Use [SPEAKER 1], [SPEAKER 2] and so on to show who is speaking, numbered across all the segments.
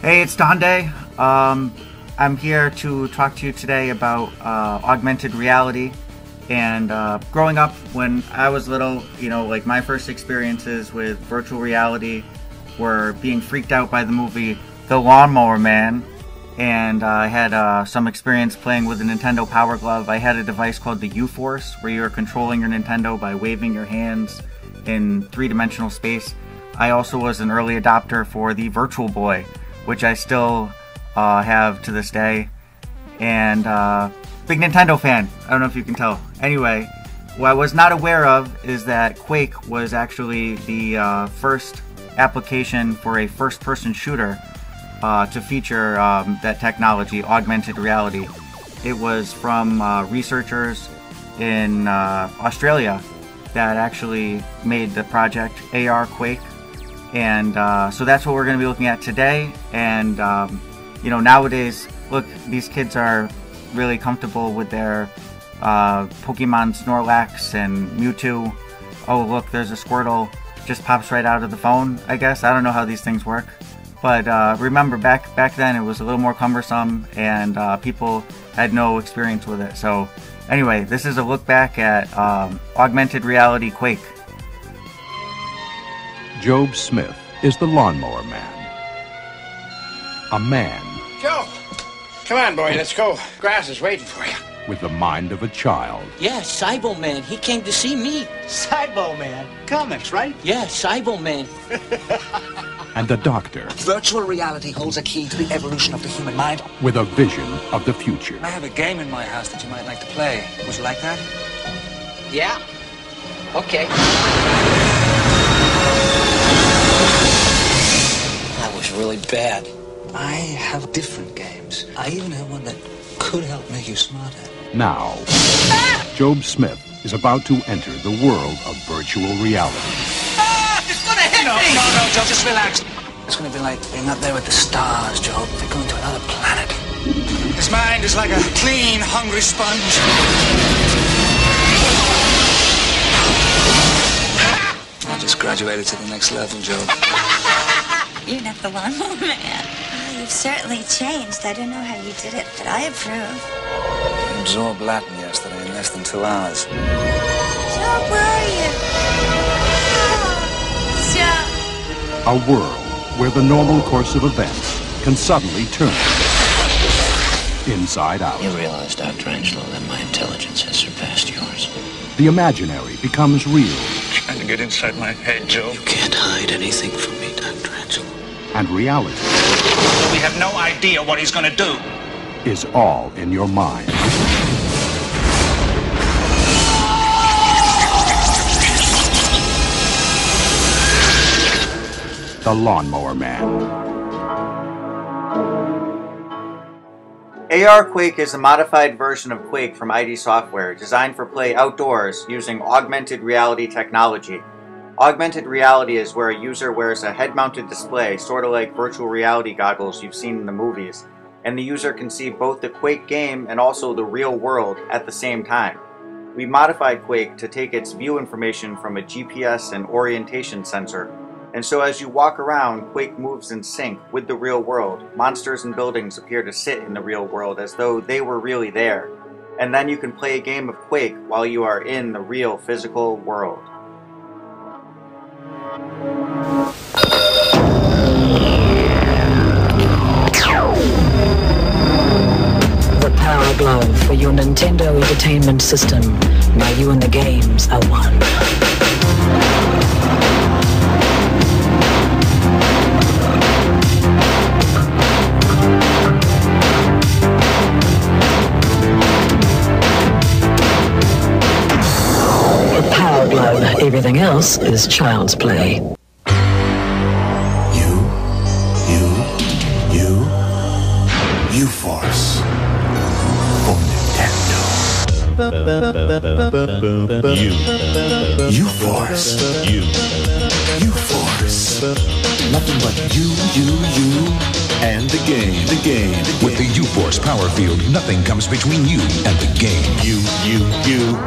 [SPEAKER 1] Hey, it's Donde. I'm here to talk to you today about augmented reality. And growing up when I was little, like my first experiences with virtual reality were being freaked out by the movie The Lawnmower Man. And I had some experience playing with a Nintendo Power Glove. I had a device called the U-Force, where you were controlling your Nintendo by waving your hands in three-dimensional space. I also was an early adopter for the Virtual Boy, which I still have to this day. And big Nintendo fan. I don't know if you can tell. Anyway, what I was not aware of is that Quake was actually the first application for a first-person shooter to feature that technology, augmented reality. It was from researchers in Australia that actually made the project ARQuake. And so that's what we're going to be looking at today. And nowadays, look, these kids are really comfortable with their Pokemon Snorlax and Mewtwo. Oh, look, there's a Squirtle. Just pops right out of the phone, I guess. I don't know how these things work. But remember, back then it was a little more cumbersome, and people had no experience with it. So anyway, this is a look back at augmented reality Quake.
[SPEAKER 2] Job Smith is the Lawnmower Man. A man.
[SPEAKER 3] Joe, come on, boy, let's go. Grass is waiting for you.
[SPEAKER 2] With the mind of a child.
[SPEAKER 4] Yeah, Cybo Man. He came to see me.
[SPEAKER 5] Cybo Man. Comics, right?
[SPEAKER 4] Yeah, Cybo Man.
[SPEAKER 2] And a doctor.
[SPEAKER 5] Virtual reality holds a key to the evolution of the human mind.
[SPEAKER 2] With a vision of the future.
[SPEAKER 6] I have a game in my house that you might like to play. Would you like that?
[SPEAKER 4] Yeah. Okay. That was really bad.
[SPEAKER 5] I have different games. I even have one that could help make you smarter.
[SPEAKER 2] Now, Job Smith is about to enter the world of virtual reality.
[SPEAKER 4] It's gonna hit me!
[SPEAKER 6] No, Joe, just relax. It's gonna be like being up there with the stars, Joe. They're going to another planet. His mind is like a clean, hungry sponge. I just graduated to the next level, Joe.
[SPEAKER 7] You're not the Lawnmower Man. You've certainly changed. I don't know how you did it, but I approve.
[SPEAKER 6] I absorbed Latin yesterday in less than 2 hours.
[SPEAKER 7] Joe, where are you? Joe.
[SPEAKER 2] A world where the normal course of events can suddenly turn inside out.
[SPEAKER 4] You realize, Dr. Angelo, that my intelligence has surpassed yours.
[SPEAKER 2] The imaginary becomes real.
[SPEAKER 6] Trying to get inside my head, Joe.
[SPEAKER 4] You can't hide anything from me, Dr. Angelo.
[SPEAKER 2] And reality.
[SPEAKER 6] We have no idea what he's gonna do.
[SPEAKER 2] Is all in your mind. The Lawnmower Man.
[SPEAKER 1] ARQuake is a modified version of Quake from ID Software, designed for play outdoors using augmented reality technology. Augmented reality is where a user wears a head-mounted display, sort of like virtual reality goggles you've seen in the movies, and the user can see both the Quake game and also the real world at the same time. We modified Quake to take its view information from a GPS and orientation sensor, and so as you walk around, Quake moves in sync with the real world. Monsters and buildings appear to sit in the real world as though they were really there, and then you can play a game of Quake while you are in the real physical world.
[SPEAKER 8] The Power Glove for your Nintendo Entertainment System. Now you and the games are one. The Power Glove. Everything else is child's play.
[SPEAKER 9] U-Force for Nintendo. U-Force. U-Force. Nothing but you, and the game.
[SPEAKER 10] With the U-Force power field, nothing comes between you and the game.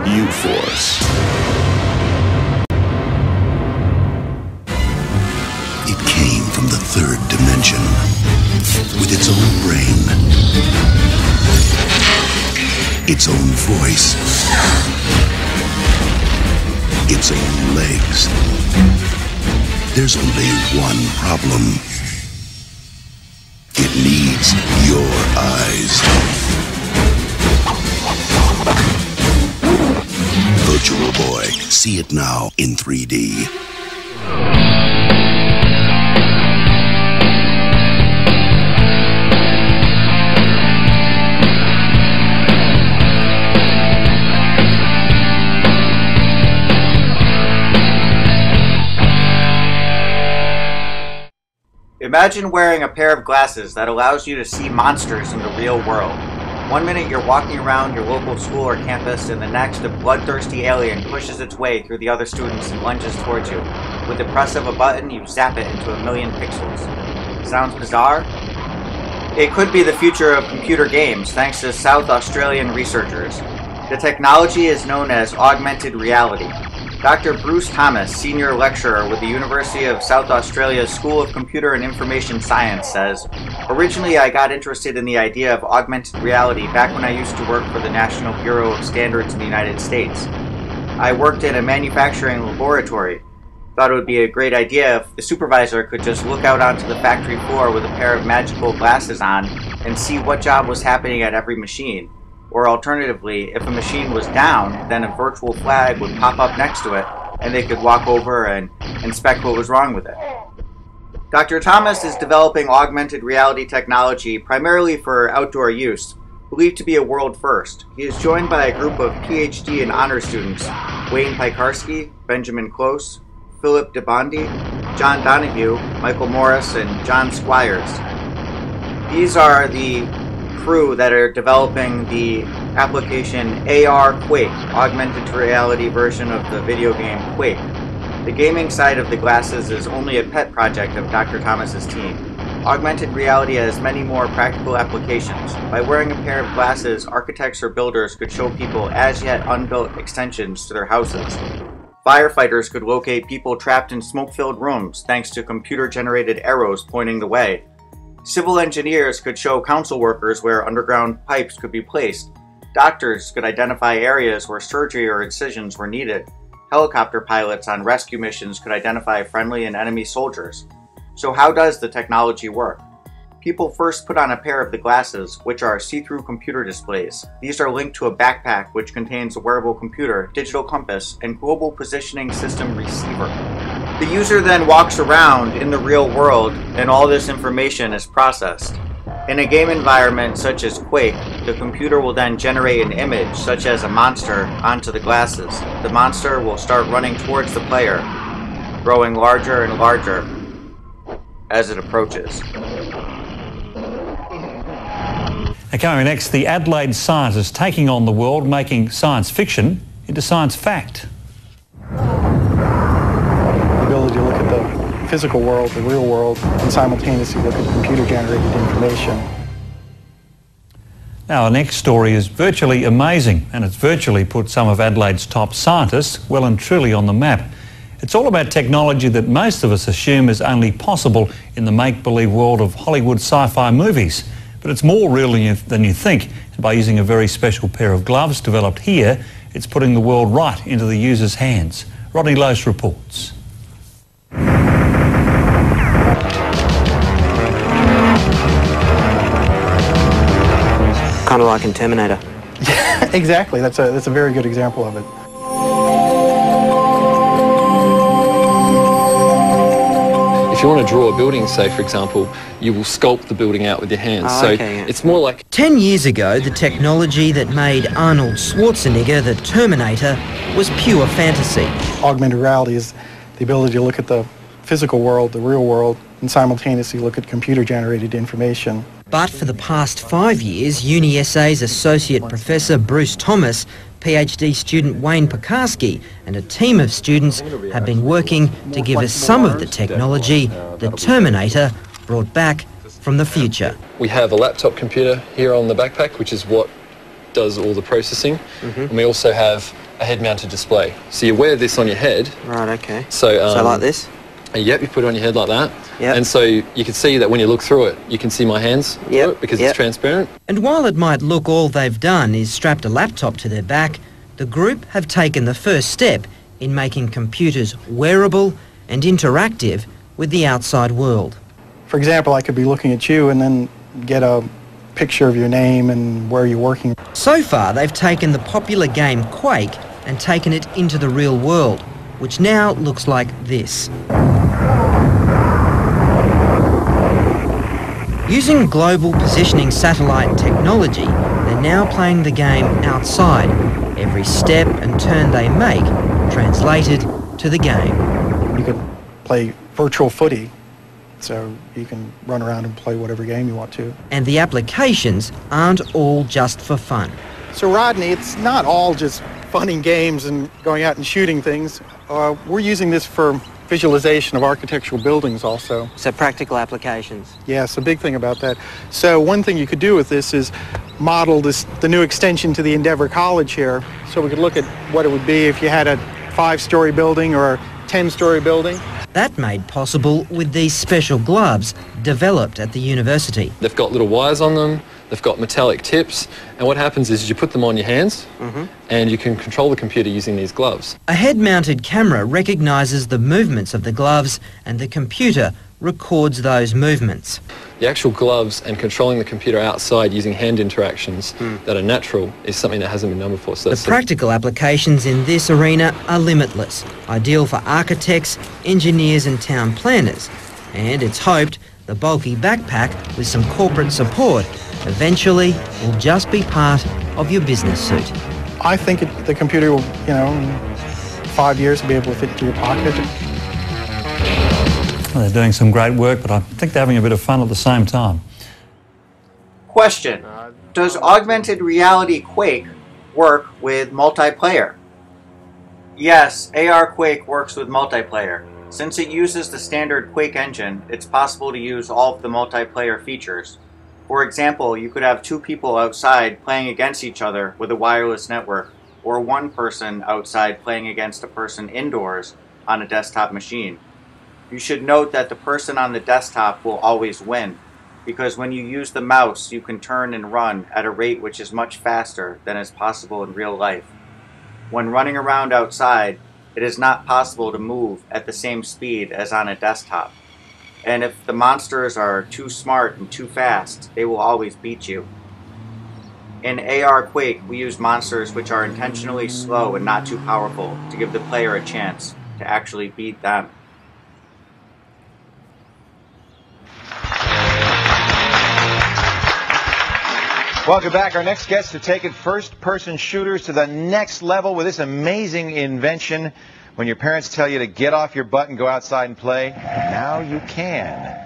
[SPEAKER 9] U-Force. It came from the third dimension. with its own brain, its own voice, its own legs. There's only one problem. It needs your eyes. Virtual Boy. See it now in 3D.
[SPEAKER 1] Imagine wearing a pair of glasses that allows you to see monsters in the real world. One minute you're walking around your local school or campus, and the next a bloodthirsty alien pushes its way through the other students and lunges towards you. With the press of a button, you zap it into 1,000,000 pixels. Sounds bizarre? It could be the future of computer games, thanks to South Australian researchers. The technology is known as augmented reality. Dr. Bruce Thomas, senior lecturer with the University of South Australia's School of Computer and Information Science, says, "Originally I got interested in the idea of augmented reality back when I used to work for the National Bureau of Standards in the United States. I worked in a manufacturing laboratory. Thought it would be a great idea if the supervisor could just look out onto the factory floor with a pair of magical glasses on and see what job was happening at every machine. Or alternatively, if a machine was down, then a virtual flag would pop up next to it, and they could walk over and inspect what was wrong with it." Dr. Thomas is developing augmented reality technology primarily for outdoor use, believed to be a world first. He is joined by a group of PhD and honor students, Wayne Piekarski, Benjamin Close, Philip DeBondi, John Donahue, Michael Morris, and John Squires. These are the crew that are developing the application ARQuake, augmented reality version of the video game Quake. The gaming side of the glasses is only a pet project of Dr. Thomas's team. Augmented reality has many more practical applications. By wearing a pair of glasses, architects or builders could show people as yet unbuilt extensions to their houses. Firefighters could locate people trapped in smoke-filled rooms thanks to computer-generated arrows pointing the way. Civil engineers could show council workers where underground pipes could be placed. Doctors could identify areas where surgery or incisions were needed. Helicopter pilots on rescue missions could identify friendly and enemy soldiers. So how does the technology work? People first put on a pair of the glasses, which are see-through computer displays. These are linked to a backpack which contains a wearable computer, digital compass, and global positioning system receiver. The user then walks around in the real world, and all this information is processed. In a game environment such as Quake, the computer will then generate an image, such as a monster, onto the glasses. The monster will start running towards the player, growing larger and larger as it approaches.
[SPEAKER 11] Coming next, the Adelaide scientists taking on the world, making science fiction into science fact.
[SPEAKER 12] The ability to look at the physical world, the real world, and simultaneously look at computer-generated information.
[SPEAKER 11] Now, our next story is virtually amazing, and it's virtually put some of Adelaide's top scientists well and truly on the map. It's all about technology that most of us assume is only possible in the make-believe world of Hollywood sci-fi movies. But it's more real than you think. And by using a very special pair of gloves developed here, it's putting the world right into the user's hands. Rodney Lowe reports.
[SPEAKER 13] Kind of like in Terminator.
[SPEAKER 12] Yeah, exactly. That's a very good example of it.
[SPEAKER 14] If you want to draw a building, say for example, you will sculpt the building out with your hands. It's more like...
[SPEAKER 15] 10 years ago, the technology that made Arnold Schwarzenegger the Terminator was pure fantasy.
[SPEAKER 12] Augmented reality is the ability to look at the physical world, the real world, and simultaneously look at computer-generated information.
[SPEAKER 15] But for the past 5 years, UniSA's Associate Professor Bruce Thomas, PhD student Wayne Piekarski and a team of students have been working to give us some of the technology the Terminator brought back from the future.
[SPEAKER 14] We have a laptop computer here on the backpack, which is what does all the processing, and we also have a head-mounted display. So you wear this on your head.
[SPEAKER 13] Right, okay.
[SPEAKER 14] So
[SPEAKER 13] like this?
[SPEAKER 14] Yep, you put it on your head like that.
[SPEAKER 15] Yep.
[SPEAKER 14] And so you can see that when you look through it, you can see my hands through it because it's transparent.
[SPEAKER 15] And while it might look all they've done is strapped a laptop to their back, the group have taken the first step in making computers wearable and interactive with the outside world.
[SPEAKER 12] For example, I could be looking at you and then get a picture of your name and where you're working.
[SPEAKER 15] So far, they've taken the popular game Quake and taken it into the real world, which now looks like this. Using global positioning satellite technology, they're now playing the game outside. Every step and turn they make translated to the game.
[SPEAKER 12] You could play virtual footy, so you can run around and play whatever game you want to.
[SPEAKER 15] And the applications aren't all just for fun.
[SPEAKER 12] So Rodney, it's not all just fun and games and going out and shooting things. We're using this for visualization of architectural buildings also.
[SPEAKER 15] So practical applications.
[SPEAKER 12] Yes, a big thing about that. So one thing you could do with this is model the new extension to the Endeavor College here. So we could look at what it would be if you had a 5-story building or a 10-story building.
[SPEAKER 15] That made possible with these special gloves developed at the university.
[SPEAKER 14] They've got little wires on them, they've got metallic tips, and what happens is you put them on your hands and you can control the computer using these gloves.
[SPEAKER 15] A head-mounted camera recognises the movements of the gloves and the computer records those movements.
[SPEAKER 14] The actual gloves and controlling the computer outside using hand interactions that are natural is something that hasn't been done before. So
[SPEAKER 15] the practical applications in this arena are limitless, ideal for architects, engineers and town planners. And it's hoped the bulky backpack with some corporate support eventually will just be part of your business suit.
[SPEAKER 12] I think the computer will, in 5 years, be able to fit into your pocket.
[SPEAKER 11] Well, they're doing some great work, but I think they're having a bit of fun at the same time.
[SPEAKER 1] Question. Does augmented reality Quake work with multiplayer? Yes, ARQuake works with multiplayer. Since it uses the standard Quake engine, it's possible to use all of the multiplayer features. For example, you could have 2 people outside playing against each other with a wireless network, or 1 person outside playing against a person indoors on a desktop machine. You should note that the person on the desktop will always win, because when you use the mouse, you can turn and run at a rate which is much faster than is possible in real life. When running around outside, it is not possible to move at the same speed as on a desktop. And if the monsters are too smart and too fast, they will always beat you. In ARQuake, we use monsters which are intentionally slow and not too powerful to give the player a chance to actually beat them.
[SPEAKER 13] Welcome back. Our next guest to take it first-person shooters to the next level with this amazing invention. When your parents tell you to get off your butt and go outside and play, now you can.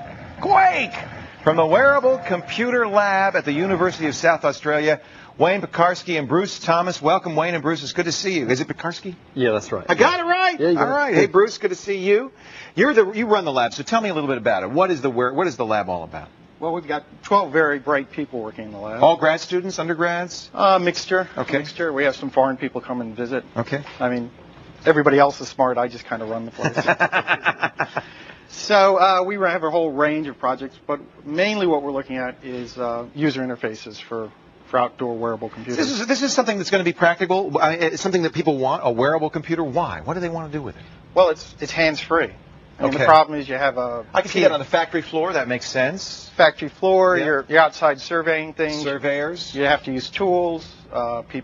[SPEAKER 13] Quake! From the Wearable Computer Lab at the University of South Australia, Wayne Piekarski and Bruce Thomas. Welcome, Wayne and Bruce. It's good to see you. Is it Piekarski?
[SPEAKER 14] Yeah, that's right.
[SPEAKER 13] I got it right.
[SPEAKER 14] Yeah, you got
[SPEAKER 13] all right.
[SPEAKER 14] it.
[SPEAKER 13] Hey, Bruce, good to see you. You run the lab, so tell me a little bit about it. What is the lab all about?
[SPEAKER 12] Well, we've got 12 very bright people working in the lab.
[SPEAKER 13] All grad students, undergrads?
[SPEAKER 12] Mixture.
[SPEAKER 13] Okay.
[SPEAKER 12] Mixture. We have some foreign people come and visit.
[SPEAKER 13] Okay.
[SPEAKER 12] I mean, everybody else is smart. I just kind of run the place. So we have a whole range of projects, but mainly what we're looking at is user interfaces for outdoor wearable computers.
[SPEAKER 13] This is something that's going to be practical. It's something that people want, a wearable computer. Why? What do they want to do with it?
[SPEAKER 12] Well, it's hands-free. I mean,
[SPEAKER 13] Okay.
[SPEAKER 12] the problem is you have a...
[SPEAKER 13] I can see that on the factory floor. That makes sense.
[SPEAKER 12] Factory floor,
[SPEAKER 13] Yeah.
[SPEAKER 12] you're outside surveying things.
[SPEAKER 13] Surveyors.
[SPEAKER 12] You have to use tools,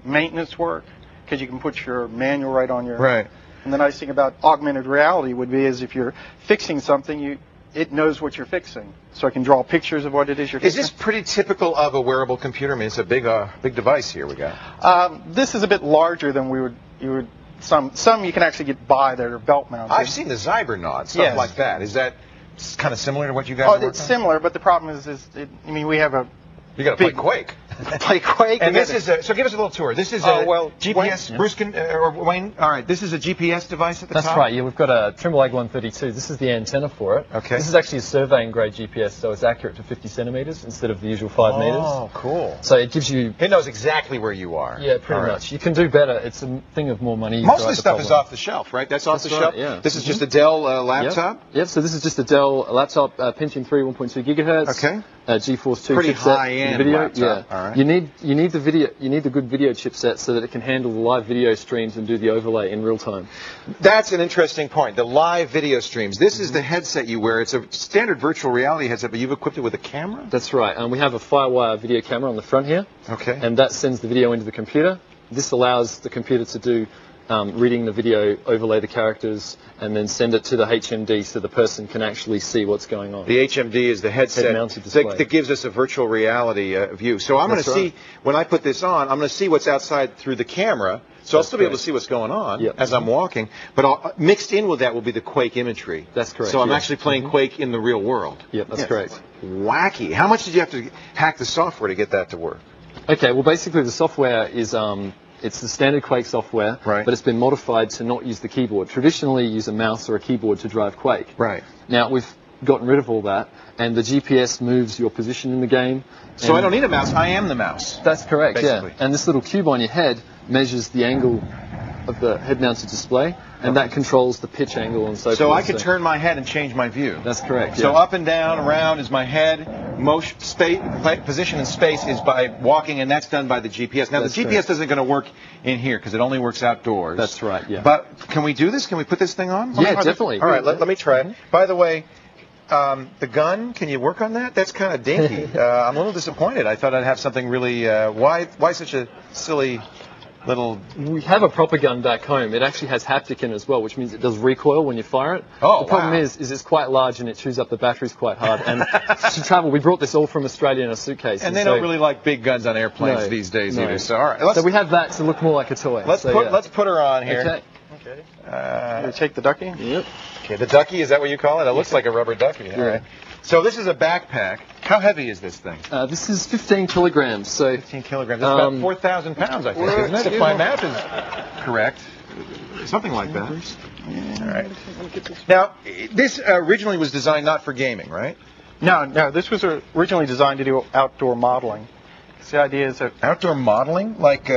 [SPEAKER 12] maintenance work, because you can put your manual right on your...
[SPEAKER 13] Right.
[SPEAKER 12] And the nice thing about augmented reality would be is if you're fixing something, it knows what you're fixing. So it can draw pictures of what it is you're
[SPEAKER 13] Is
[SPEAKER 12] fixing.
[SPEAKER 13] this pretty typical of a wearable computer? I mean, it's a big device here we got.
[SPEAKER 12] This is a bit larger than you would. Some you can actually get by that are belt mounted.
[SPEAKER 13] I've seen the Zybernaut, stuff
[SPEAKER 12] Yes.
[SPEAKER 13] like that. Is that kind of similar to what you guys are working
[SPEAKER 12] it's similar, but the problem is we have a
[SPEAKER 13] You got to play Quake.
[SPEAKER 12] play Quake.
[SPEAKER 13] And this is so give us a little tour. This is a GPS.
[SPEAKER 12] Wayne,
[SPEAKER 13] Bruce can, or Wayne. All right, this is a GPS device at the top.
[SPEAKER 14] That's right. Yeah, we've got a Trimble Ag 132. This is the antenna for it.
[SPEAKER 13] Okay.
[SPEAKER 14] This is actually a surveying grade GPS, so it's accurate to 50 centimeters instead of the usual 5 meters.
[SPEAKER 13] Oh, cool.
[SPEAKER 14] So it gives you.
[SPEAKER 13] It knows exactly where you are.
[SPEAKER 14] Yeah, pretty much. You can do better. It's a thing of more money.
[SPEAKER 13] Most of this stuff is off the shelf, right? That's off the shelf.
[SPEAKER 14] Yeah.
[SPEAKER 13] This is just a Dell laptop.
[SPEAKER 14] Yep. So this is just a Dell laptop, Pentium 3, 1.2 gigahertz.
[SPEAKER 13] Okay.
[SPEAKER 14] GeForce 2
[SPEAKER 13] pretty
[SPEAKER 14] chipset
[SPEAKER 13] high-end
[SPEAKER 14] video.
[SPEAKER 13] laptop.
[SPEAKER 14] Yeah.
[SPEAKER 13] All right.
[SPEAKER 14] You need the good video chipset so that it can handle the live video streams and do the overlay in real time.
[SPEAKER 13] That's an interesting point. The live video streams. This is the headset you wear. It's a standard virtual reality headset, but you've equipped it with a camera?
[SPEAKER 14] That's right. And we have a Firewire video camera on the front here.
[SPEAKER 13] Okay.
[SPEAKER 14] And that sends the video into the computer. This allows the computer to do reading the video, overlay the characters, and then send it to the HMD so the person can actually see what's going on.
[SPEAKER 13] The HMD is the headset that gives us a virtual reality view. So I'm going to see, when I put this on, I'm going to see what's outside through the camera. So I'll still be able to see what's going on as I'm walking. But mixed in with that will be the Quake imagery.
[SPEAKER 14] That's correct.
[SPEAKER 13] So I'm actually playing Quake in the real world.
[SPEAKER 14] Yep, that's correct.
[SPEAKER 13] Wacky. How much did you have to hack the software to get that to work?
[SPEAKER 14] Okay, well basically the software is... it's the standard Quake software, but it's been modified to not use the keyboard. Traditionally, you use a mouse or a keyboard to drive Quake.
[SPEAKER 13] Right.
[SPEAKER 14] Now, we've gotten rid of all that, and the GPS moves your position in the game.
[SPEAKER 13] So I don't need a mouse, I am the mouse.
[SPEAKER 14] That's correct,
[SPEAKER 13] basically.
[SPEAKER 14] Yeah. And this little cube on your head measures the angle of the head-mounted display, and that controls the pitch angle and so forth.
[SPEAKER 13] So I can turn my head and change my view.
[SPEAKER 14] That's correct,
[SPEAKER 13] So up and down, around is my head. Motion, position in space is by walking, and that's done by the GPS. Now, the GPS isn't going to work in here because it only works outdoors.
[SPEAKER 14] That's right, yeah.
[SPEAKER 13] But can we do this? Can we put this thing on?
[SPEAKER 14] Yeah, definitely.
[SPEAKER 13] All right, let me try it. By the way, the gun, can you work on that? That's kind of dinky. I'm a little disappointed. I thought I'd have something really... why such a silly... little...
[SPEAKER 14] We have a proper gun back home. It actually has haptic in it as well, which means it does recoil when you fire it.
[SPEAKER 13] Oh,
[SPEAKER 14] the problem is it's quite large and it chews up the batteries quite hard. And to travel, we brought this all from Australia in a suitcase.
[SPEAKER 13] And they don't really like big guns on airplanes these days either. So, all right.
[SPEAKER 14] So we have that to look more like a toy.
[SPEAKER 13] Let's put her on here.
[SPEAKER 12] Okay. You take the ducky?
[SPEAKER 14] Yep.
[SPEAKER 13] Okay, the ducky, is that what you call it? It looks like a rubber ducky. All right. So this is a backpack. How heavy is this thing?
[SPEAKER 14] This is 15 kilograms. So
[SPEAKER 13] 15 kilograms. That's about 4,000 pounds, I think, isn't it? If my math is correct. Something like that. All right. Now, this originally was designed not for gaming, right?
[SPEAKER 12] No. This was originally designed to do outdoor modeling. The idea is that...
[SPEAKER 13] Outdoor modeling? Like,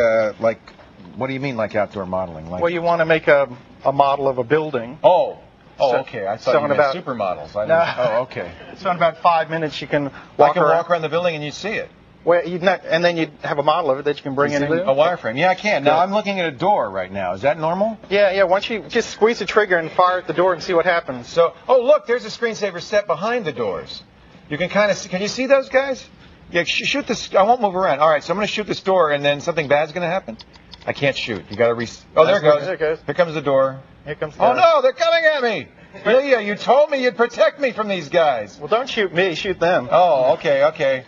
[SPEAKER 13] what do you mean, like outdoor modeling? Like...
[SPEAKER 12] Well, you want to make a model of a building.
[SPEAKER 13] Oh, okay. I thought you meant supermodels. Oh, okay.
[SPEAKER 12] So in about 5 minutes, you can walk
[SPEAKER 13] around the building and you see it.
[SPEAKER 12] Well, and then you'd have a model of it that you can bring in
[SPEAKER 13] a wireframe. Yeah, I can. Now I'm looking at a door right now. Is that normal?
[SPEAKER 12] Yeah. Once you just squeeze the trigger and fire at the door and see what happens.
[SPEAKER 13] So, look, there's a screensaver set behind the doors. You can kind of see. Can you see those guys? Yeah, shoot this. I won't move around. All right, so I'm going to shoot this door, and then something bad's going to happen. I can't shoot. You got to Oh, there it goes.
[SPEAKER 12] There it goes.
[SPEAKER 13] Here comes the door.
[SPEAKER 12] Here comes.
[SPEAKER 13] Oh no, they're coming at me. Ilya, you told me you'd protect me from these guys.
[SPEAKER 12] Well, don't shoot me. Shoot them.
[SPEAKER 13] Oh, okay.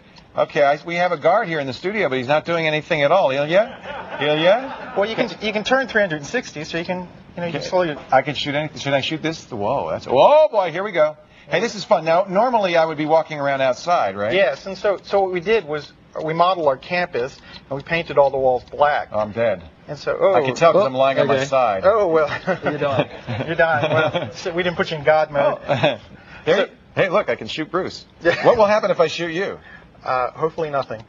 [SPEAKER 13] We have a guard here in the studio, but he's not doing anything at all. Ilya?
[SPEAKER 12] Well, you can turn 360, so you can you can slowly.
[SPEAKER 13] I can shoot anything. Should I shoot this? Whoa, oh boy, here we go. Hey, this is fun. Now, normally I would be walking around outside, right?
[SPEAKER 12] Yes, and so what we did was we modeled our campus and we painted all the walls black.
[SPEAKER 13] Oh, I'm dead.
[SPEAKER 12] And so,
[SPEAKER 13] I can tell because I'm lying on my side.
[SPEAKER 12] Oh well, you're dying. You're dying. Well, so we didn't put you in God mode.
[SPEAKER 13] Hey, look, I can shoot Bruce. What will happen if I shoot you?
[SPEAKER 12] Hopefully nothing.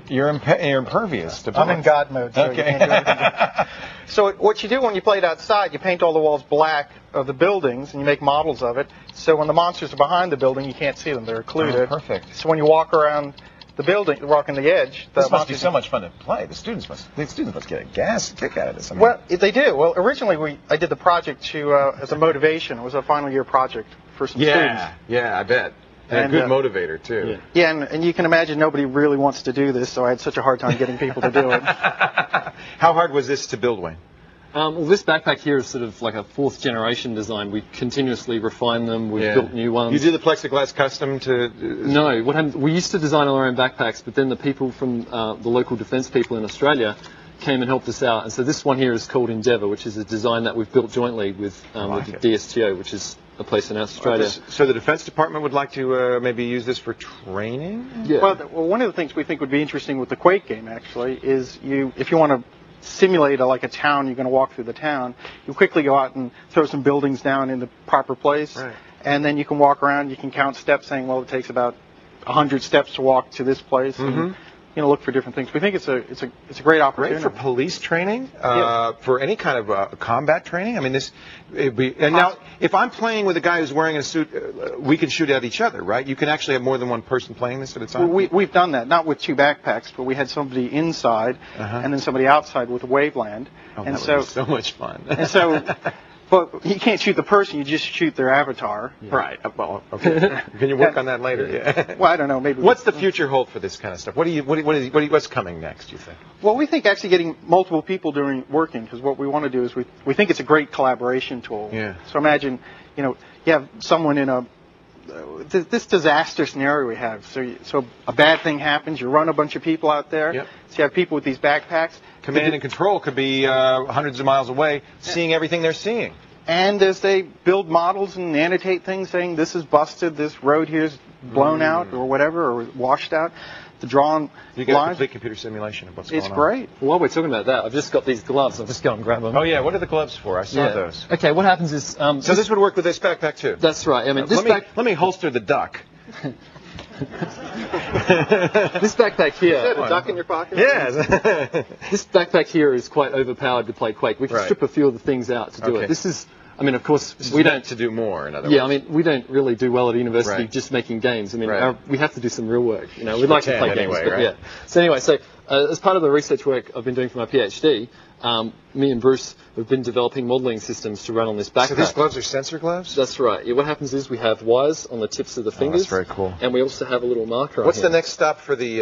[SPEAKER 13] You're impervious to bullets.
[SPEAKER 12] I'm in God mode, so you can't do anything. So what you do when you play it outside, you paint all the walls black of the buildings, and you make models of it. So when the monsters are behind the building, you can't see them; they're occluded.
[SPEAKER 13] Oh, perfect.
[SPEAKER 12] So when you walk around the building, walking the edge,
[SPEAKER 13] this must be so much fun to play. The students must get a kick out of this.
[SPEAKER 12] Well, they do. Well, originally I did the project as a motivation. It was a final year project for some students.
[SPEAKER 13] Yeah, I bet. And a good motivator, too.
[SPEAKER 12] Yeah, and you can imagine nobody really wants to do this, so I had such a hard time getting people to do it.
[SPEAKER 13] How hard was this to build, Wayne?
[SPEAKER 14] Well, this backpack here is sort of like a fourth generation design. We continuously refine them. We've built new ones.
[SPEAKER 13] You do the plexiglass custom to...
[SPEAKER 14] No. What happened, we used to design our own backpacks, but then the people from the local defence people in Australia came and helped us out. And so this one here is called Endeavour, which is a design that we've built jointly with the DSTO, which is a place in Australia.
[SPEAKER 13] So the Defense Department would like to maybe use this for training?
[SPEAKER 14] Yeah.
[SPEAKER 12] Well, one of the things we think would be interesting with the Quake game, actually, is if you want to simulate like a town, you're going to walk through the town, you quickly go out and throw some buildings down in the proper place, right. And then you can walk around, you can count steps, saying, well, it takes about 100 steps to walk to this place, and look for different things. We think it's a great opportunity.
[SPEAKER 13] Great for police training, for any kind of combat training. I mean, now, if I'm playing with a guy who's wearing a suit, we can shoot at each other, right? You can actually have more than one person playing this at a time?
[SPEAKER 12] Well, we've done that, not with 2 backpacks, but we had somebody inside and then somebody outside with a waveland.
[SPEAKER 13] Oh, and that would be so much fun.
[SPEAKER 12] And so, but you can't shoot the person, you just shoot their avatar.
[SPEAKER 13] Yeah. Right. Well, okay. Can you work on that later? Yeah.
[SPEAKER 12] Well, I don't know. Maybe.
[SPEAKER 13] What's the future hold for this kind of stuff? What's coming next, you think?
[SPEAKER 12] Well, we think actually getting multiple people working, because what we want to do is we think it's a great collaboration tool.
[SPEAKER 13] Yeah.
[SPEAKER 12] So imagine, you have someone in this disaster scenario we have. So a bad thing happens, you run a bunch of people out there.
[SPEAKER 13] Yep.
[SPEAKER 12] So you have people with these backpacks.
[SPEAKER 13] Command and control could be hundreds of miles away, seeing everything they're seeing.
[SPEAKER 12] And as they build models and annotate things saying this is busted, this road here's blown out or whatever, or washed out, the drawn
[SPEAKER 13] you get
[SPEAKER 12] lines.
[SPEAKER 13] A complete computer simulation of what's going on.
[SPEAKER 12] It's great.
[SPEAKER 14] Well, while we're talking about that, I've just got these gloves. I'll just go and grab them.
[SPEAKER 13] Oh, yeah. What are the gloves for? I saw those.
[SPEAKER 14] Okay, what happens is...
[SPEAKER 13] so this would work with this backpack, too?
[SPEAKER 14] That's right. I mean,
[SPEAKER 13] let me holster the duck.
[SPEAKER 14] This backpack here...
[SPEAKER 12] Is that a duck in your pocket?
[SPEAKER 13] Yes.
[SPEAKER 14] This backpack here is quite overpowered to play Quake. We can strip a few of the things out to do it. This is... I mean, of course,
[SPEAKER 13] we don't to do more. In other words,
[SPEAKER 14] I mean, we don't really do well at university just making games. I mean, we have to do some real work. We'd like to play games, but yeah. So anyway, as part of the research work I've been doing for my PhD, me and Bruce have been developing modelling systems to run on this backpack.
[SPEAKER 13] So these gloves are sensor gloves?
[SPEAKER 14] That's right. Yeah, what happens is we have wires on the tips of the fingers.
[SPEAKER 13] That's very cool.
[SPEAKER 14] And we also have a little marker on
[SPEAKER 13] What's the next stop for the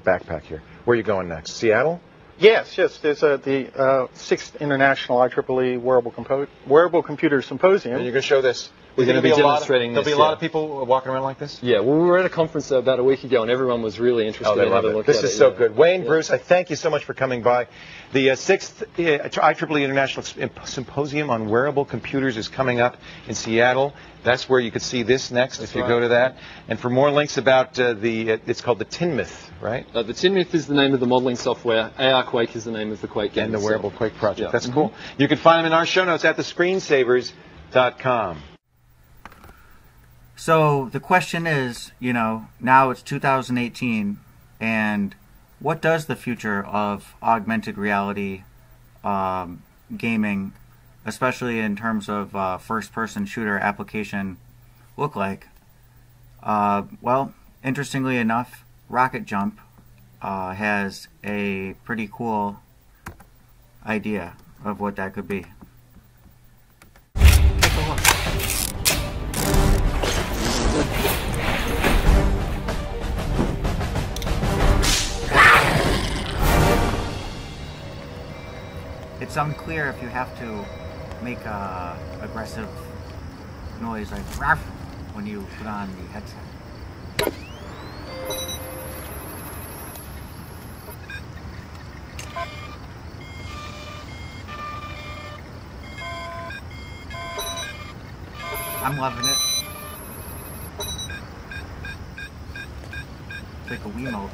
[SPEAKER 13] backpack here? Where are you going next? Seattle?
[SPEAKER 12] Yes. There's the 6th International IEEE Wearable Computer Symposium.
[SPEAKER 13] And you're going to show this.
[SPEAKER 14] We're going to be demonstrating
[SPEAKER 13] this. There'll be a lot of people walking around like this?
[SPEAKER 14] Yeah, well, we were at a conference about a week ago, and everyone was really interested in having a look at it.
[SPEAKER 13] This is so good. Wayne, Bruce, I thank you so much for coming by. The 6th IEEE International Symposium on Wearable Computers is coming up in Seattle. That's where you could see this next if you go to that. And for more links about it's called the Tinmith, right?
[SPEAKER 14] The Tinmith is the name of the modeling software. ARQuake is the name of the Quake game.
[SPEAKER 13] And the Wearable Quake project. Yeah. That's cool. You can find them in our show notes at thescreensavers.com.
[SPEAKER 1] So the question is, now it's 2018, and what does the future of augmented reality gaming, especially in terms of first-person shooter application, look like? Well, interestingly enough, Rocket Jump has a pretty cool idea of what that could be. Take a look. It's unclear if you have to make a aggressive noise like "ruff" when you put on the headset. I'm loving it. It's like a Wiimote.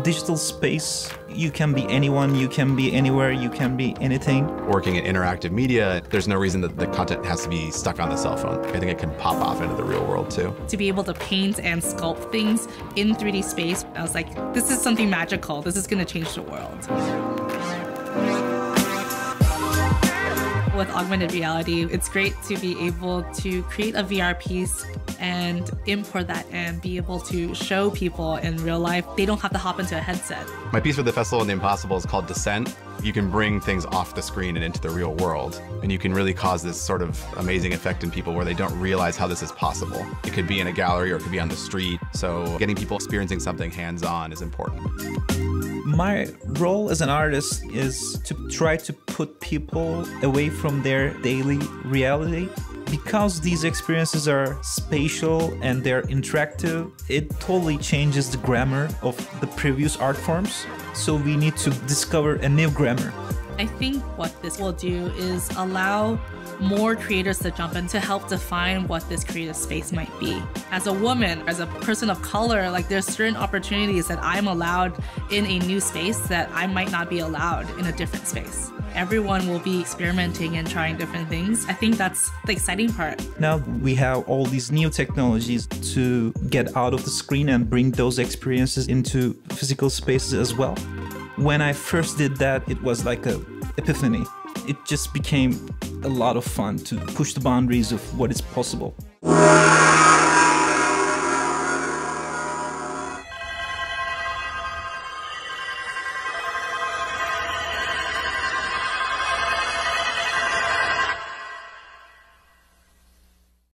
[SPEAKER 16] Digital space, you can be anyone, you can be anywhere, you can be anything.
[SPEAKER 17] Working in interactive media, there's no reason that the content has to be stuck on the cell phone. I think it can pop off into the real world too.
[SPEAKER 18] To be able to paint and sculpt things in 3D space, I was like, this is something magical. This is going to change the world. with augmented reality, it's great to be able to create a VR piece and import that and be able to show people in real life. They don't have to hop into a headset.
[SPEAKER 17] My piece for the Festival of the Impossible is called Descent. You can bring things off the screen and into the real world, and you can really cause this sort of amazing effect in people where they don't realize how this is possible. It could be in a gallery or it could be on the street, so getting people experiencing something hands-on is important.
[SPEAKER 16] My role as an artist is to try to put people away from their daily reality. Because these experiences are spatial and they're interactive, it totally changes the grammar of the previous art forms. So we need to discover a new grammar.
[SPEAKER 18] I think what this will do is allow more creators to jump in to help define what this creative space might be. As a woman, as a person of color, like there's certain opportunities that I'm allowed in a new space that I might not be allowed in a different space. Everyone will be experimenting and trying different things. I think that's the exciting part.
[SPEAKER 16] Now we have all these new technologies to get out of the screen and bring those experiences into physical spaces as well. When I first did that, it was like an epiphany. It just became a lot of fun to push the boundaries of what is possible.